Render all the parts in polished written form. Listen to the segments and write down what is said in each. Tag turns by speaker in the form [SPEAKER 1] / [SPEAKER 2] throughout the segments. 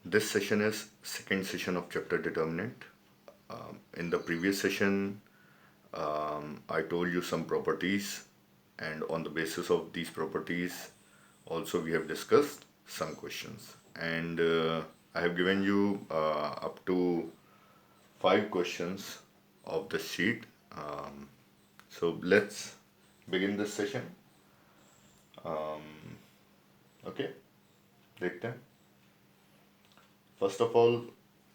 [SPEAKER 1] This session is second session of chapter determinant. In the previous session, I told you some properties, and on the basis of these properties, also we have discussed some questions. And I have given you up to 5 questions of the sheet. So let's begin this session. Okay, देखते हैं. First of all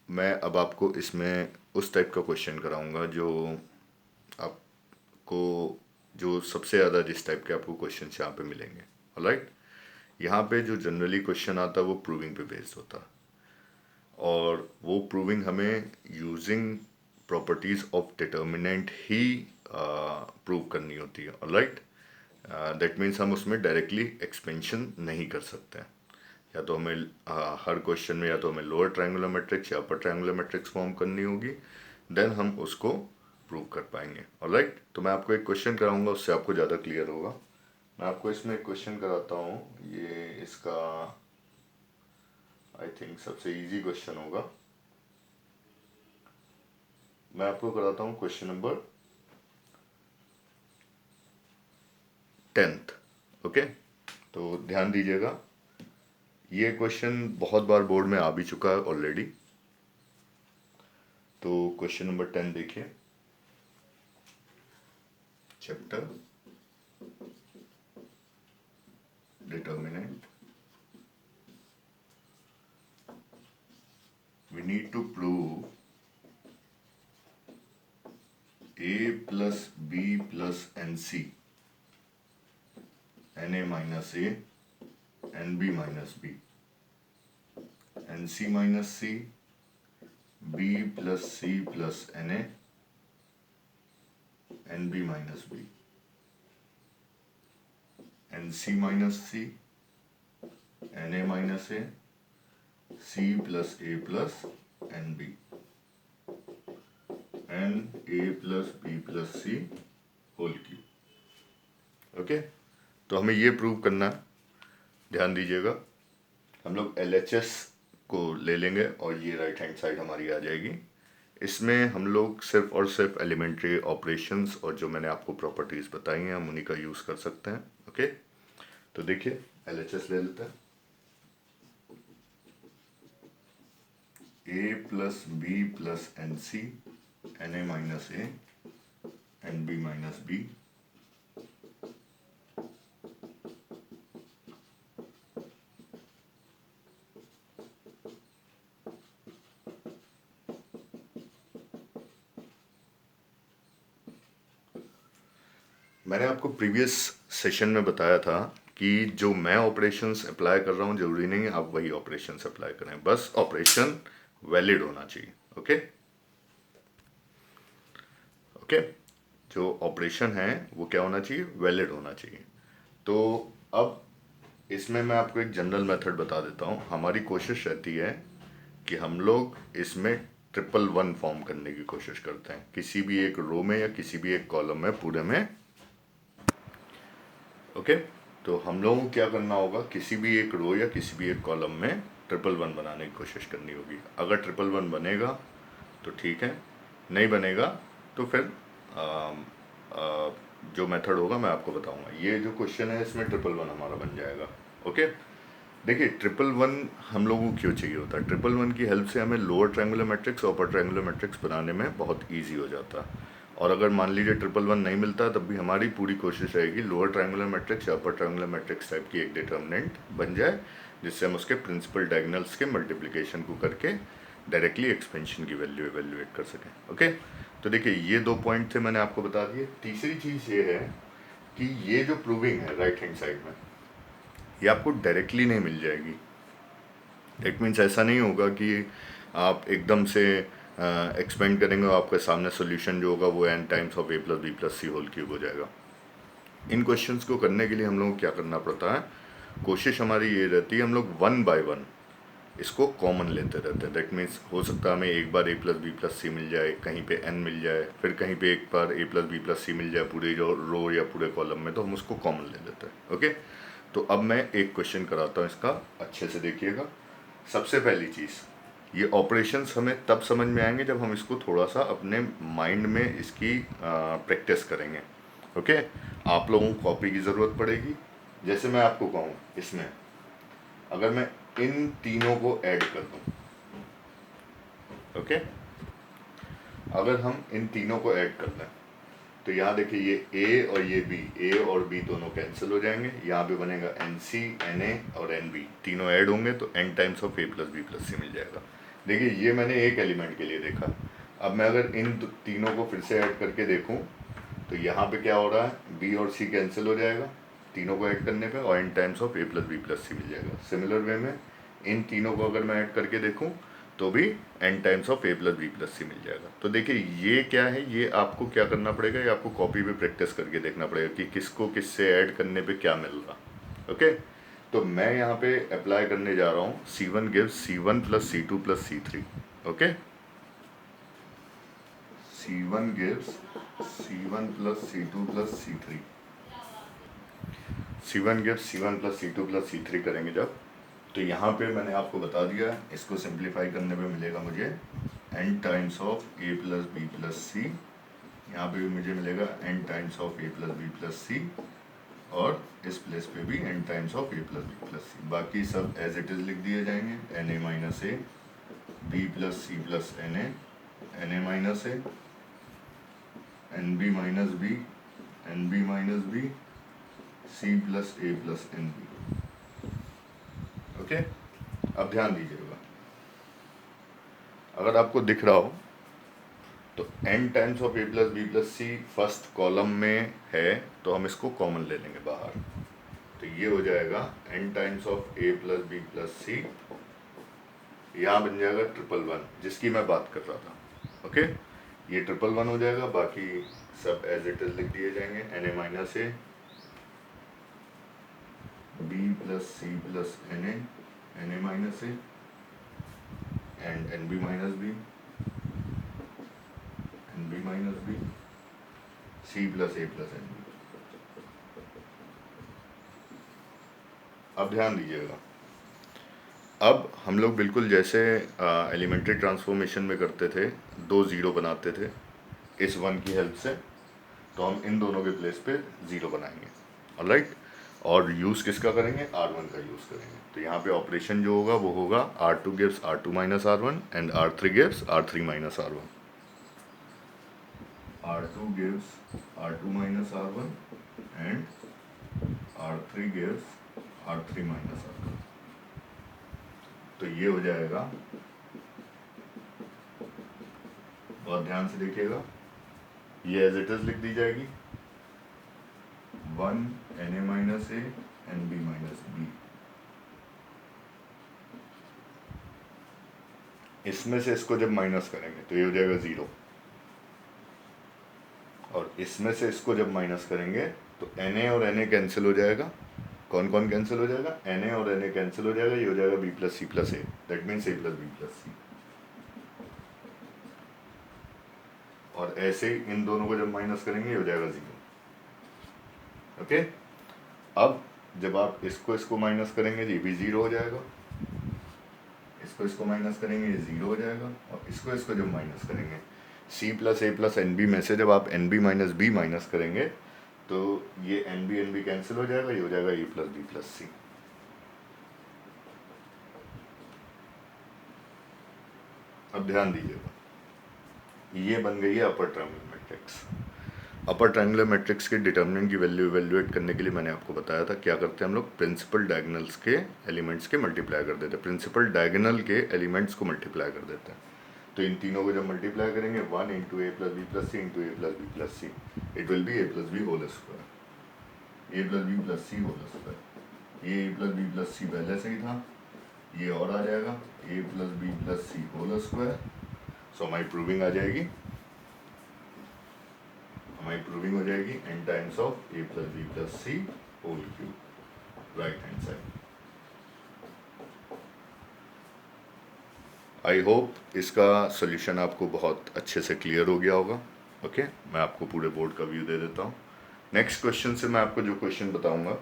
[SPEAKER 1] मैं अब आपको इसमें उस type का question कराऊंगा जो आपको जो सबसे ज़्यादा जिस टाइप के आपको क्वेश्चन यहाँ पे मिलेंगे. ऑलराइट, यहाँ पे जो जनरली क्वेश्चन आता है वो प्रूविंग पे बेस्ड होता है, और वो प्रूविंग हमें using properties of determinant he prove करनी होती है. ऑलराइट, दैट मीन्स हम उसमें डायरेक्टली एक्सपेंशन नहीं कर सकते हैं. या तो हमें हर क्वेश्चन में या तो हमें लोअर ट्रायंगुलर मैट्रिक्स या अपर ट्रायंगुलर मैट्रिक्स फॉर्म करनी होगी, देन हम उसको प्रूव कर पाएंगे. ऑलराइट, तो मैं आपको एक क्वेश्चन कराऊंगा, उससे आपको ज़्यादा क्लियर होगा. मैं आपको इसमें एक क्वेश्चन कराता हूँ. ये इसका आई थिंक सबसे इजी क्वेश्चन होगा. मैं आपको कराता हूँ क्वेश्चन नंबर 10th. ओके, तो ध्यान दीजिएगा. ये क्वेश्चन बहुत बार बोर्ड में आ भी चुका है ऑलरेडी. तो क्वेश्चन नंबर 10 देखिए. Chapter determinant. We need to prove a plus b plus nc, na minus a, nb minus b, nc minus c, b plus c plus na, nb minus b, nc minus c, na minus a, c plus a plus nb, n a plus b plus c whole cube. Okay, तो हमें ये prove करना है. ध्यान दीजिएगा, हम लोग LHS को ले लेंगे और ये राइट हैंड साइड हमारी आ जाएगी. इसमें हम लोग सिर्फ और सिर्फ एलिमेंट्री ऑपरेशंस और जो मैंने आपको प्रॉपर्टीज बताई हैं हम उन्हीं का यूज़ कर सकते हैं. ओके, तो देखिए LHS ले लेते हैं. a plus b plus nc, na minus a, nb minus b, मैंने आपको प्रीवियस सेशन में बताया था कि जो मैं ऑपरेशंस अप्लाई कर रहा हूँ जरूरी नहीं है आप वही ऑपरेशंस अप्लाई करें, बस ऑपरेशन वैलिड होना चाहिए. ओके ओके, जो ऑपरेशन है वो क्या होना चाहिए, वैलिड होना चाहिए. तो अब इसमें मैं आपको एक जनरल मेथड बता देता हूँ. हमारी कोशिश रहती है कि हम लोग इसमें 111 फॉर्म करने की कोशिश करते हैं, किसी भी एक रो में या किसी भी एक कॉलम में, पूरे में. ओके, तो हम लोगों को क्या करना होगा, किसी भी एक रो या किसी भी एक कॉलम में 111 बनाने की कोशिश करनी होगी. अगर 111 बनेगा तो ठीक है, नहीं बनेगा तो फिर जो मेथड होगा मैं आपको बताऊंगा. ये जो क्वेश्चन है इसमें 111 हमारा बन जाएगा. ओके, देखिए 111 हम लोगों को क्यों चाहिए होता है. 111 की हेल्प से हमें लोअर ट्रायंगुलर मैट्रिक्स और अपर ट्रायंगुलर मैट्रिक्स बनाने में बहुत ईजी हो जाता है. और अगर मान लीजिए 111 नहीं मिलता तब भी हमारी पूरी कोशिश रहेगी लोअर ट्रायंगुलर मैट्रिक्स या अपर ट्रायंगुलर मैट्रिक्स टाइप की एक डिटर्मिनेंट बन जाए, जिससे हम उसके प्रिंसिपल डायगोनल्स के मल्टीप्लिकेशन को करके डायरेक्टली एक्सपेंशन की वैल्यू एवेल्युएट कर सकें. ओके, तो देखिए ये 2 पॉइंट थे मैंने आपको बता दिए. तीसरी चीज़ ये है कि ये जो प्रूविंग है राइट हैंड साइड में ये आपको डायरेक्टली नहीं मिल जाएगी. दैट मीन्स ऐसा नहीं होगा कि आप एकदम से एक्सपेंड करेंगे और आपके सामने सोल्यूशन जो होगा वो n times of a plus b plus c whole cube हो जाएगा. इन क्वेश्चंस को करने के लिए हम लोग को क्या करना पड़ता है, कोशिश हमारी ये रहती है हम लोग 1 बाय 1 इसको कॉमन लेते रहते हैं. दैट मीन्स हो सकता है हमें एक बार a plus b plus c मिल जाए, कहीं पे n मिल जाए, फिर कहीं पे एक बार a plus b plus c मिल जाए पूरे जो रो या पूरे कॉलम में, तो हम उसको कॉमन ले लेते हैं. ओके, तो अब मैं एक क्वेश्चन कराता हूँ इसका, अच्छे से देखिएगा. सबसे पहली चीज़, ये ऑपरेशंस हमें तब समझ में आएंगे जब हम इसको थोड़ा सा अपने माइंड में इसकी प्रैक्टिस करेंगे। ओके, आप लोगों को कॉपी की ज़रूरत पड़ेगी। जैसे मैं आपको कहूँ, इसमें अगर मैं इन तीनों को ऐड कर दूँ, ओके, अगर हम इन तीनों को ऐड कर दें तो यहाँ देखिए ये ए और ये बी, ए और बी दोनों कैंसिल हो जाएंगे। यहाँ पे बनेगा एन सी, एन ए और एन बी, तीनों ऐड होंगे तो n times of a plus b plus c मिल जाएगा। देखिए ये मैंने एक एलिमेंट के लिए देखा। अब मैं अगर इन तीनों को फिर से ऐड करके देखूँ तो यहाँ पे क्या हो रहा है, बी और सी कैंसिल हो जाएगा तीनों को ऐड करने पे, और n times of a plus b plus c मिल जाएगा। सिमिलर वे में इन तीनों को अगर मैं ऐड करके देखूँ तो भी n times of a plus b plus c मिल जाएगा। तो देखिए ये क्या है, ये आपको क्या करना पड़ेगा, ये आपको कॉपी पे प्रैक्टिस करके देखना पड़ेगा कि किसको किससे ऐड करने पे क्या मिल रहा। ओके, तो मैं यहाँ पे अप्लाई करने जा रहा हूँ C1 gives C1 plus C2 plus C3। Okay, C1 gives C1 plus C2 plus C3, C1 gives C1 plus C2 plus C3 करेंगे जब, तो यहाँ पे मैंने आपको बता दिया, इसको सिंप्लीफाई करने पे मिलेगा मुझे n times of a plus b plus c, यहाँ पे भी मुझे मिलेगा n times of a plus b plus c, और इस प्लेस पे भी n times of a plus b plus c. बाकी सब एज इट इज़ लिख दिए जाएंगे, n a minus a, b plus c plus n a minus a, n b minus b, n b minus b, c plus a plus n B. Okay, अब ध्यान दीजिएगा, अगर आपको दिख रहा हो तो n times of a plus b plus c first column में है तो हम इसको कॉमन ले लेंगे बाहर, तो ये हो जाएगा n times of a plus b plus c, यहाँ बन जाएगा 111 जिसकी मैं बात कर रहा था। ओके, ये 111 हो जाएगा, बाकी सब एज इट इज लिख दिए जाएंगे, n a minus a, b plus c plus n a minus a, and n b minus b, n b minus b, c plus a plus n b. अब ध्यान दीजिएगा, अब हम लोग बिल्कुल जैसे एलिमेंट्री ट्रांसफॉर्मेशन में करते थे, दो ज़ीरो बनाते थे इस वन की हेल्प से, तो हम इन दोनों के प्लेस पे ज़ीरो बनाएंगे। ऑलराइट, और यूज़ किसका करेंगे, R1 का यूज़ करेंगे। तो यहाँ पे ऑपरेशन जो होगा वो होगा R2 gives R2 minus R1 and R3 gives R3 minus R1, R2 gives R2 minus R1 and R3 gives R3 minus R1। तो ये हो जाएगा, बहुत ध्यान से देखिएगा, ये एज इट इज लिख दी जाएगी, 1 n a minus a n b minus b. इसमें से इसको जब माइनस करेंगे तो ये हो जाएगा 0, और इसमें से इसको जब माइनस करेंगे तो एन ए और एन ए कैंसिल हो जाएगा। कौन कौन कैंसिल हो जाएगा, एन ए और एन ए कैंसिल हो जाएगा, ये हो जाएगा b plus c plus a, that means a plus b plus c. और ऐसे ही इन दोनों को जब माइनस करेंगे ये हो जाएगा 0। ओके, अब जब आप इसको माइनस करेंगे ये भी 0 हो जाएगा, इसको माइनस करेंगे ये 0 हो जाएगा, और इसको जब माइनस करेंगे c plus a plus n b में से जब आप n b minus b minus करेंगे तो ये एन बी कैंसिल हो जाएगा, ये हो जाएगा ए प्लस बी प्लस सी। अब ध्यान दीजिएगा, ये बन गई है upper triangular matrix. Upper triangular matrix के डिटर्मिनेंट की वैल्यू इवेल्युएट करने के लिए मैंने आपको बताया था क्या करते हैं हम लोग, प्रिंसिपल डायगोनल्स के एलिमेंट्स के मल्टीप्लाई कर देते हैं, प्रिंसिपल डायगोनल के एलिमेंट्स को मल्टीप्लाई कर देते हैं। तो इन तीनों को जब मल्टीप्लाई करेंगे 1 into a plus b plus c into a plus b plus c, it will be a plus b whole square, a plus b plus c whole square. ये a plus b plus c पहले से ही था, ये और आ जाएगा a plus b plus c whole square. So हमारी प्रूविंग आ जाएगी, हमारी प्रूविंग हो जाएगी n times of a plus b plus c whole cube, right hand side. I hope इसका सॉल्यूशन आपको बहुत अच्छे से क्लियर हो गया होगा। ओके, मैं आपको पूरे बोर्ड का व्यू दे देता हूँ। नेक्स्ट क्वेश्चन से मैं आपको जो क्वेश्चन बताऊंगा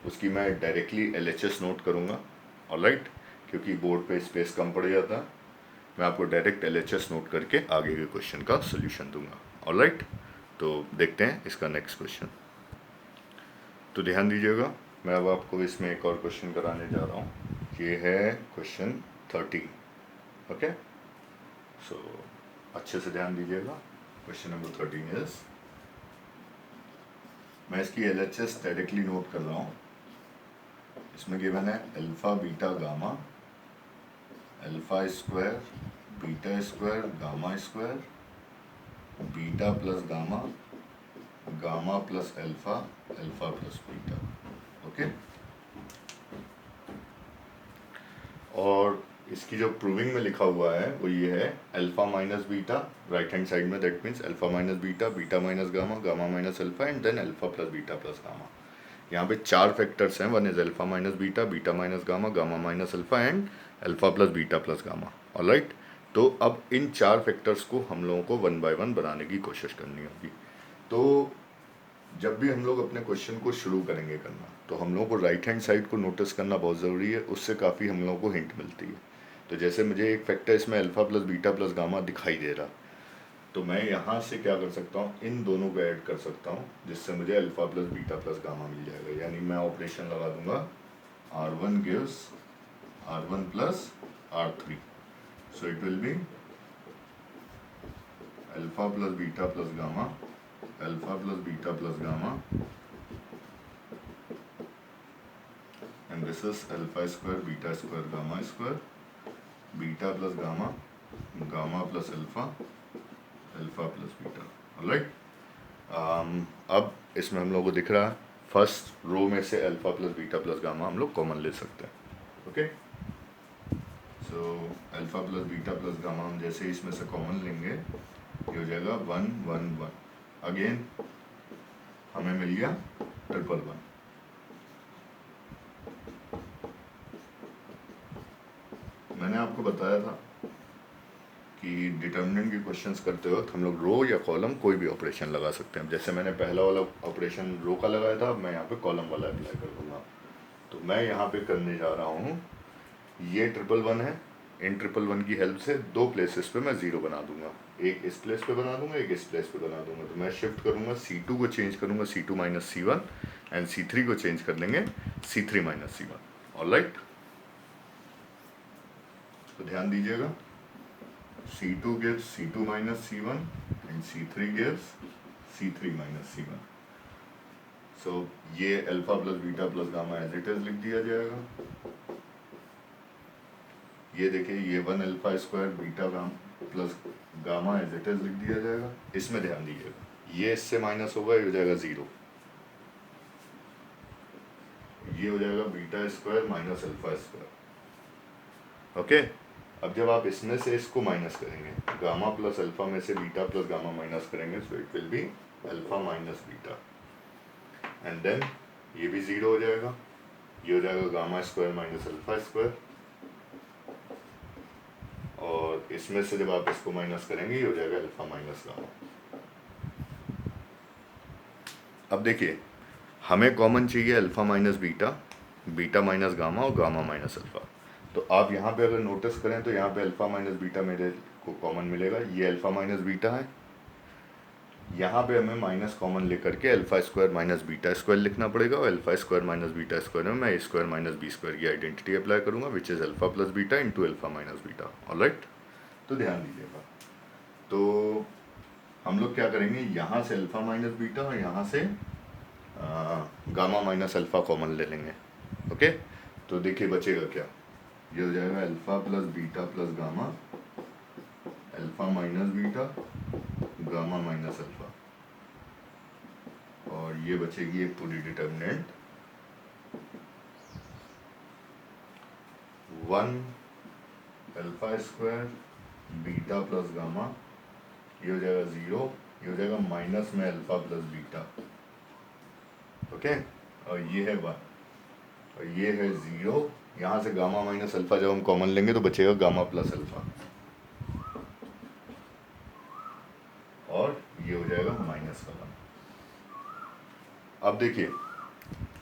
[SPEAKER 1] उसकी मैं डायरेक्टली LHS नोट करूँगा, ऑलराइट, क्योंकि बोर्ड पे स्पेस कम पड़ जाता है। मैं आपको डायरेक्ट LHS नोट करके आगे के क्वेश्चन का सोल्यूशन दूंगा। ऑलराइट, तो देखते हैं इसका नेक्स्ट क्वेश्चन। तो ध्यान दीजिएगा, मैं अब आपको इसमें एक और क्वेश्चन कराने जा रहा हूँ। ये है क्वेश्चन 13। ओके, सो अच्छे से ध्यान दीजिएगा। क्वेश्चन नंबर 13 इज, मैं इसकी LHS डायरेक्टली नोट कर रहा हूँ। इसमें गिवन है alpha beta gamma, alpha square beta square gamma square, beta plus gamma, gamma plus alpha, alpha plus beta. Okay, और इसकी जो प्रूविंग में लिखा हुआ है वो ये है alpha minus beta, right hand side में that means alpha minus beta, beta minus gamma, gamma minus alpha and then alpha plus beta plus gamma. यहाँ पे 4 फैक्टर्स हैं, one is alpha minus beta, beta minus gamma, gamma minus alpha and alpha plus beta plus gamma. Alright, तो अब इन 4 factors को हम लोगों को 1 bye 1 बनाने की कोशिश करनी होगी। तो जब भी हम लोग अपने क्वेश्चन को शुरू करेंगे करना, तो हम लोगों को राइट हैंड साइड को नोटिस करना बहुत ज़रूरी है, उससे काफ़ी हम लोगों को हिंट मिलती है। तो जैसे मुझे एक फैक्टर इसमें alpha plus beta plus gamma दिखाई दे रहा, तो मैं यहाँ से क्या कर सकता हूँ, इन दोनों को ऐड कर सकता हूँ, जिससे मुझे alpha plus beta plus gamma मिल जाएगा। यानी मैं ऑपरेशन लगा दूंगा R1 gives R1 plus R3, so it will be alpha plus beta plus gamma, alpha plus beta plus gamma, and this is alpha square beta square gamma square, beta plus gamma, gamma plus alpha, alpha plus beta. Alright, अब इसमें हम लोग को दिख रहा है first row में से alpha plus beta plus gamma हम लोग कॉमन ले सकते हैं। Okay, so alpha plus beta plus gamma हम जैसे ही इसमें से कॉमन लेंगे, ये हो जाएगा 1 1 1। अगेन हमें मिल गया 111। मैंने आपको बताया था कि डिटर्मिनेंट के क्वेश्चंस करते वक्त हम लोग रो या कॉलम कोई भी ऑपरेशन लगा सकते हैं। जैसे मैंने पहला वाला ऑपरेशन रो का लगाया था, मैं यहाँ पे कॉलम वाला अप्लाई कर दूंगा। तो मैं यहाँ पे करने जा रहा हूँ, ये 111 है, इन 111 की हेल्प से 2 प्लेसेस पे मैं 0 बना दूंगा। एक इस प्लेस पे बना दूंगा, एक इस प्लेस पे बना दूंगा। तो मैं शिफ्ट करूँगा, C2 को चेंज करूँगा C2 minus C1 and C3 को चेंज कर लेंगे C3 माइनस C1। ऑलराइट, तो ध्यान दीजिएगा, C2 gives C2 minus C1 and C3 gives C3 minus C1। So ये alpha plus beta plus gamma as it is लिख दिया जाएगा। ये देखिए, ये 1 alpha square beta gamma plus gamma as it is लिख दिया जाएगा। इसमें ध्यान दीजिएगा, ये इससे माइनस होगा, ये हो जाएगा 0। ये हो जाएगा beta square minus alpha square. Okay, अब जब आप इसमें से इसको माइनस करेंगे, गामा प्लस अल्फा में से बीटा प्लस गामा माइनस करेंगे, so it will be alpha minus beta and then ये भी 0 हो जाएगा। ये हो जाएगा gamma square minus alpha square, और इसमें से जब आप इसको माइनस करेंगे, ये हो जाएगा अल्फा माइनस गामा। अब देखिए, हमें कॉमन चाहिए alpha minus beta, beta minus gamma और गामा माइनस अल्फा। तो आप यहाँ पे अगर नोटिस करें तो यहाँ पे अल्फा माइनस बीटा मेरे को कॉमन मिलेगा। ये अल्फा माइनस बीटा है, यहाँ पे हमें माइनस कॉमन लेकर के alpha square minus beta square लिखना पड़ेगा, और alpha square minus beta square में मैं ए स्क्वायर माइनस बी स्क्वायर की आइडेंटिटी अप्लाई करूँगा, which is alpha plus beta into alpha minus beta. Alright, तो ध्यान दीजिएगा, तो हम लोग क्या करेंगे, यहाँ से अल्फा माइनस बीटा और यहाँ से गामा माइनस अल्फा कॉमन ले लेंगे। ओके, तो देखिए बचेगा क्या, ये हो जाएगा alpha plus beta plus gamma, alpha minus beta, gamma minus alpha, और ये बचेगी एक पूरी determinant 1 alpha square beta plus gamma, ये हो जाएगा 0, ये हो जाएगा माइनस में अल्फा प्लस बीटा। ओके, और ये है 1 और ये है 0। यहाँ से गामा माइनस अल्फा जब हम कॉमन लेंगे तो बचेगा गामा प्लस अल्फा, और ये हो जाएगा माइनस का 1। अब देखिए,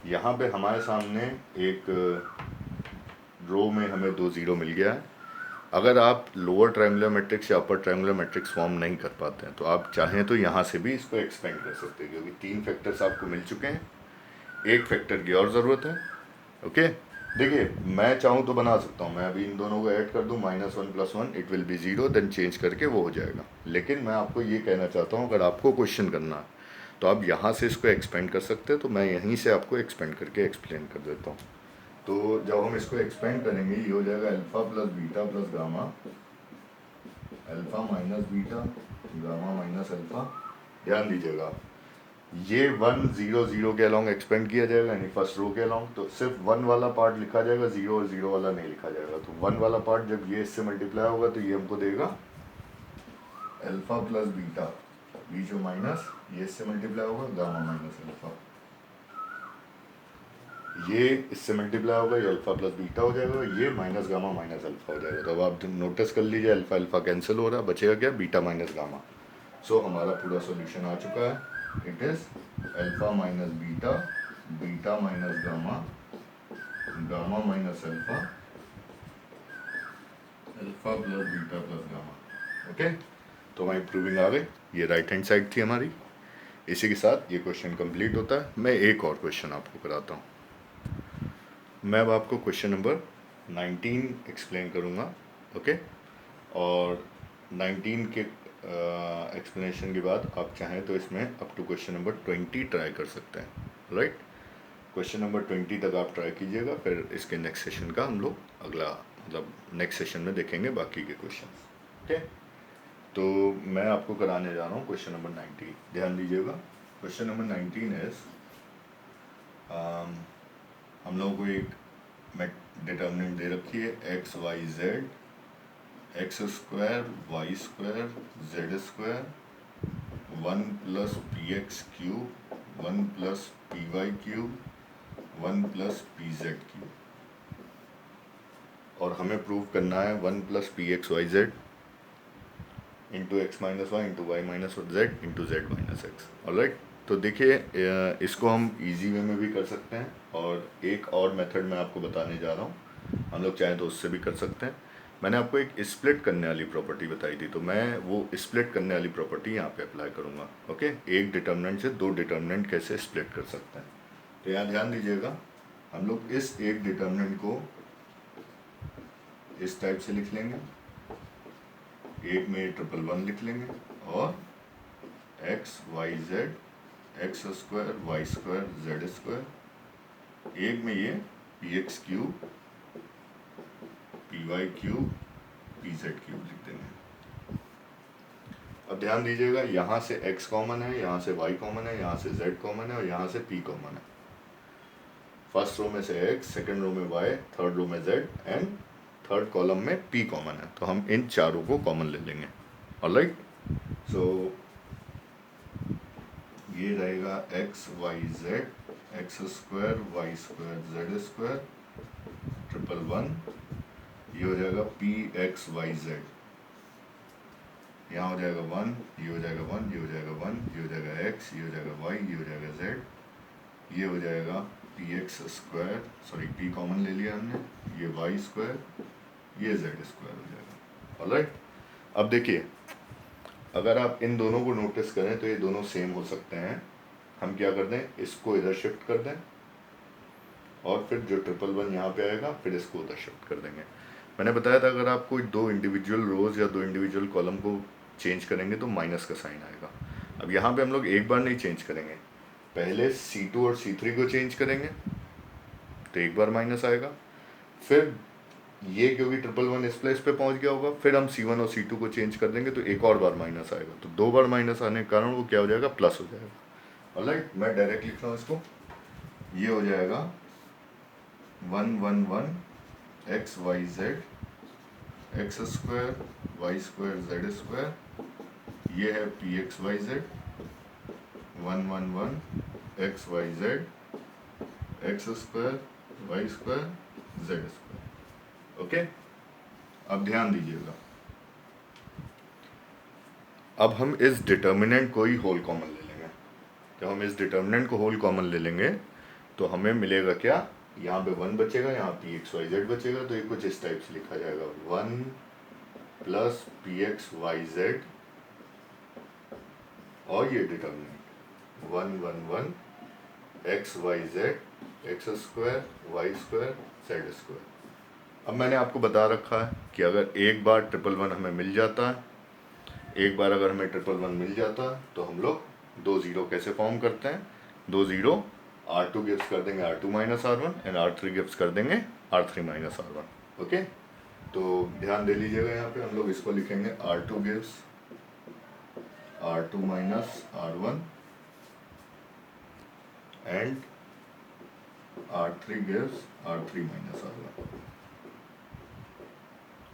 [SPEAKER 1] यहाँ पे हमारे सामने एक रो में हमें 2 0 मिल गया है। अगर आप लोअर ट्रायंगुलर मैट्रिक्स या अपर ट्रायंगुलर मैट्रिक्स फॉर्म नहीं कर पाते हैं तो आप चाहें तो यहाँ से भी इसको एक्सपेंड कर सकते हैं, क्योंकि 3 फैक्टर्स आपको मिल चुके हैं, 1 फैक्टर की और ज़रूरत है। ओके, देखिए मैं चाहूँ तो बना सकता हूँ, मैं अभी इन दोनों को ऐड कर दूँ, -1 + 1 it will be 0, then change करके वो हो जाएगा। लेकिन मैं आपको ये कहना चाहता हूँ, अगर आपको क्वेश्चन करना है तो आप यहाँ से इसको एक्सपेंड कर सकते हैं, तो मैं यहीं से आपको एक्सपेंड करके एक्सप्लेन कर देता हूँ। तो जब हम इसको एक्सपेंड करेंगे ये हो जाएगा alpha + beta + gamma, alpha - beta, gamma - alpha. ध्यान दीजिएगा ये 1 0 0 के अलॉन्ग एक्सपेंड किया जाएगा, यानी फर्स्ट रो के अलॉन्ग, तो सिर्फ 1 वाला पार्ट लिखा जाएगा, 0 और 0 वाला नहीं लिखा जाएगा। तो 1 वाला पार्ट जब ये इससे मल्टीप्लाई होगा तो ये हमको देगा अल्फ़ा + बीटा, बीच में माइनस, ये इससे मल्टीप्लाई होगा गामा - अल्फ़ा, ये इससे मल्टीप्लाई होगा, ये अल्फ़ा + बीटा हो जाएगा, ये माइनस गामा - अल्फ़ा हो जाएगा। तो अब आप नोटिस कर लीजिए अल्फ़ा अल्फ़ा कैंसिल हो रहा है, बचेगा क्या, बीटा - गामा। सो हमारा पूरा सॉल्यूशन आ चुका है। It is alpha - beta, beta - gamma, gamma - alpha, alpha + beta + gamma. Okay, तो हमारी प्रूविंग आ गई। ये राइट हैंड साइड थी हमारी। इसी के साथ ये क्वेश्चन कंप्लीट होता है। मैं एक और क्वेश्चन आपको कराता हूँ। मैं अब आपको क्वेश्चन नंबर 19 एक्सप्लेन करूँगा। ओके, और 19 के एक्सप्लेनेशन के बाद आप चाहें तो इसमें up to question number 20 try कर सकते हैं। राइट, क्वेश्चन नंबर 20 तक आप ट्राई कीजिएगा, फिर इसके नेक्स्ट सेशन का हम लोग अगला मतलब नेक्स्ट सेशन में देखेंगे बाकी के क्वेश्चन। ओके, तो मैं आपको कराने जा रहा हूँ क्वेश्चन नंबर 19। ध्यान दीजिएगा, क्वेश्चन नंबर 19 इज हम लोगों को एक डिटर्मिनेंट दे रखी है x y z, x² y² z², 1 + px³ 1 + py³, 1 + pz³, और हमें प्रूव करना है 1 + pxyz into x - y into y - z into z - x। Alright, तो देखिए इसको हम इजी वे में भी कर सकते हैं, और एक और मेथड मैं आपको बताने जा रहा हूँ, हम लोग चाहें तो उससे भी कर सकते हैं। मैंने आपको एक स्प्लिट करने वाली प्रॉपर्टी बताई थी, तो मैं वो स्प्लिट करने वाली प्रॉपर्टी यहाँ पे अप्लाई करूँगा। ओके, एक डिटर्मिनेंट से 2 डिटर्मिनेंट कैसे स्प्लिट कर सकते हैं। तो यहाँ ध्यान दीजिएगा, हम लोग इस एक डिटर्मिनेंट को इस टाइप से लिख लेंगे, एक में 1 लिख लेंगे, और x y z x² y² z², एक में ये px³ py³ pz³ लिख देंगे। अब ध्यान दीजिएगा, यहाँ से x कॉमन है, यहाँ से y कॉमन है, यहाँ से z कॉमन है, और यहाँ से p कॉमन है। फर्स्ट रो में से x, सेकंड रो में y, थर्ड रो में z, एंड थर्ड कॉलम में p कॉमन है। तो हम इन चारों को कॉमन ले लेंगे। ऑलराइट, सो ये रहेगा x y z x² y² z², 1 ये हो जाएगा px y z, यहाँ हो जाएगा 1, ये हो जाएगा 1, ये हो जाएगा 1, ये हो जाएगा x, ये हो जाएगा y, ये हो जाएगा z, ये हो जाएगा px², सॉरी p कॉमन ले लिया हमने, ये y², ये z² हो जाएगा। ऑलराइट, अब देखिए अगर आप इन दोनों को नोटिस करें तो ये दोनों सेम हो सकते हैं। हम क्या कर दें, इसको इधर शिफ्ट कर दें, और फिर जो 1 यहाँ पे आएगा, फिर इसको उधर शिफ्ट कर देंगे। मैंने बताया था अगर आप कोई 2 इंडिविजुअल रोज या 2 इंडिविजुअल कॉलम को चेंज करेंगे तो माइनस का साइन आएगा। अब यहाँ पे हम लोग एक बार नहीं चेंज करेंगे, पहले C2 और C3 को चेंज करेंगे तो एक बार माइनस आएगा, फिर ये क्योंकि 1 इस प्लेस पे पहुंच गया होगा, फिर हम C1 और C2 को चेंज कर देंगे तो एक और बार माइनस आएगा। तो 2 बार माइनस आने के कारण वो क्या हो जाएगा, प्लस हो जाएगा। ऑलराइट, मैं डायरेक्ट लिख रहा हूँ इसको, ये हो जाएगा 1 1 1 x y z x² y² z², ये है px y z 1 1 1 x y z x² y² z²। Okay, अब ध्यान दीजिएगा, अब हम इस डिटर्मिनेंट को ही होल कॉमन ले लेंगे। जब हम इस डिटर्मिनेंट को होल कॉमन ले लेंगे तो हमें मिलेगा क्या, यहाँ पे 1 बचेगा, यहाँ पी एक्स वाई जेड बचेगा, तो ये कुछ इस टाइप से लिखा जाएगा 1 plus p x y z और ये determinant 1 x y z x square y square z square. अब मैंने आपको बता रखा है कि अगर एक बार 111 हमें मिल जाता है, एक बार अगर हमें 111 मिल जाता है तो हम लोग 2 0 कैसे फॉर्म करते हैं, 2 0 R2 गिव्स कर देंगे R2 minus R1 and R3 gives कर देंगे R3 माइनस R1। ओके, तो ध्यान दे लीजिएगा, यहाँ पे हम लोग इसको लिखेंगे R2 gives R2 minus R1 and R3 gives R3 minus R1।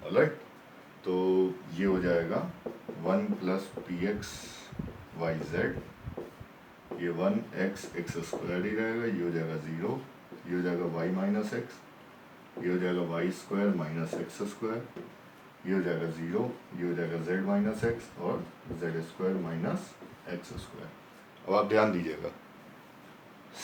[SPEAKER 1] Alright, तो ये हो जाएगा 1 plus p x y z, ये 1 एक्स एक्स स्क्वायर ही रहेगा, ये हो जाएगा 0, ये हो जाएगा वाई माइनस एक्स, ये हो जाएगा y square minus x square, ये हो जाएगा 0, ये हो जाएगा जेड माइनस एक्स और z square minus x square. अब आप ध्यान दीजिएगा,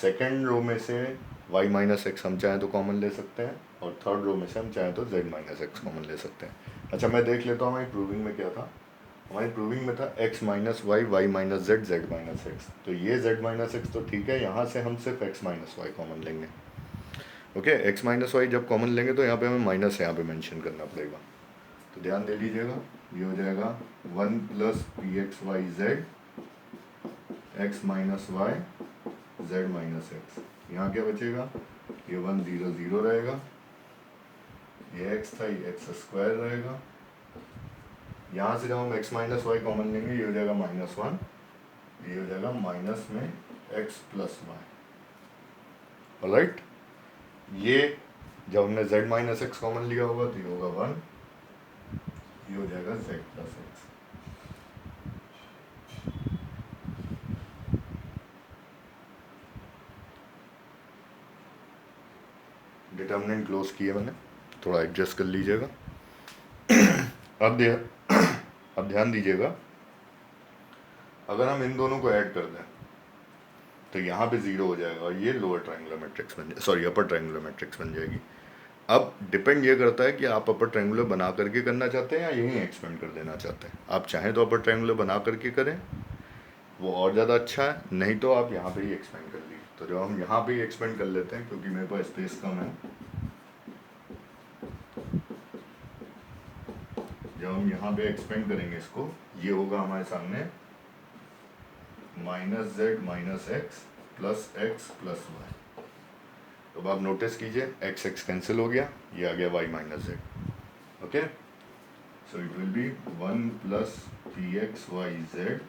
[SPEAKER 1] सेकेंड रो में से y माइनस एक्स हम चाहें तो कॉमन ले सकते हैं और थर्ड रो में से हम चाहें तो z माइनस एक्स कॉमन ले सकते हैं। अच्छा, मैं देख लेता हूँ हमारी प्रूविंग में क्या था। हमारी प्रूविंग में था x minus y y minus z z minus x, तो ये z माइनस एक्स तो ठीक है, यहाँ से हम सिर्फ x माइनस वाई कॉमन लेंगे। ओके, x माइनस वाई जब कॉमन लेंगे तो यहाँ पे हमें माइनस यहाँ पे मेंशन करना पड़ेगा, तो ध्यान दे लीजिएगा, ये हो जाएगा 1 plus p x y z x minus y z minus x, यहाँ क्या बचेगा, ये 1 0 0 रहेगा, ये x था, ये एक्स स्क्वायर रहेगा, यहाँ से जब हम x माइनस वाई कॉमन लेंगे ये हो जाएगा -1, ये हो जाएगा माइनस में x प्लस वाई। ऑलराइट, ये जब हमने z माइनस एक्स कॉमन लिया होगा तो ये होगा 1, ये हो जाएगा z plus x. Determinant close किए मैंने, थोड़ा एडजस्ट कर लीजिएगा। अब ध्यान दीजिएगा, अगर हम इन दोनों को ऐड कर दें तो यहाँ पे 0 हो जाएगा और ये लोअर ट्रायंगुलर मैट्रिक्स बन जाए, सॉरी अपर ट्रायंगुलर मैट्रिक्स बन जाएगी। अब डिपेंड ये करता है कि आप अपर ट्रायंगुलर बना करके करना चाहते हैं या यहीं एक्सपेंड कर देना चाहते हैं। आप चाहें तो अपर ट्रायंगुलर बना करके करें, वो और ज़्यादा अच्छा है, नहीं तो आप यहाँ पे ही एक्सपेंड कर लीजिए। तो जब हम यहाँ पे ही एक्सपेंड कर लेते हैं, क्योंकि मेरे पास स्पेस कम है, जब हम यहाँ पे एक्सपेंड करेंगे इसको, ये होगा हमारे सामने minus z minus x plus y. तो अब आप नोटिस कीजिए, एक्स एक्स कैंसिल हो गया, ये आ गया y minus z. Okay, so it will be 1 plus p x y z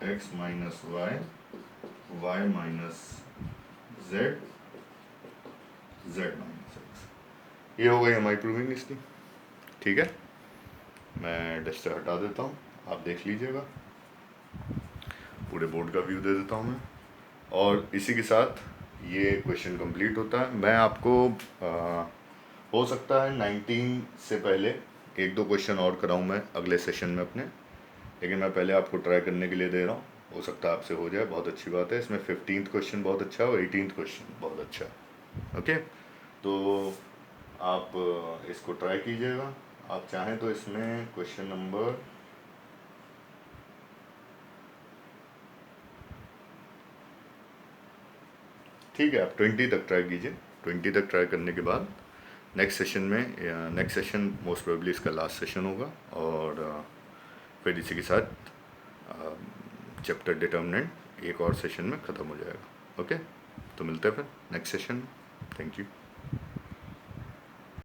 [SPEAKER 1] x minus y y minus z z minus x. ये हो गई हमारी प्रूविंग इसकी। ठीक है, मैं डस्टर हटा देता हूँ, आप देख लीजिएगा, पूरे बोर्ड का व्यू दे देता हूँ मैं, और इसी के साथ ये क्वेश्चन कंप्लीट होता है। मैं आपको हो सकता है 19 से पहले 1-2 क्वेश्चन और कराऊँ मैं अगले सेशन में अपने, लेकिन मैं पहले आपको ट्राई करने के लिए दे रहा हूँ, हो सकता है आपसे हो जाए, बहुत अच्छी बात है। इसमें 15th क्वेश्चन बहुत अच्छा है और 18th क्वेश्चन बहुत अच्छा है। ओके, तो आप इसको ट्राई कीजिएगा। आप चाहें तो इसमें क्वेश्चन नंबर ठीक है, आप 20 तक ट्राई कीजिए। 20 तक ट्राई करने के बाद नेक्स्ट सेशन मोस्ट प्रोबेबली इसका लास्ट सेशन होगा, और फिर इसी के साथ चैप्टर डिटर्मिनेंट एक और सेशन में ख़त्म हो जाएगा। ओके, तो मिलते हैं फिर नेक्स्ट सेशन में। Thank you.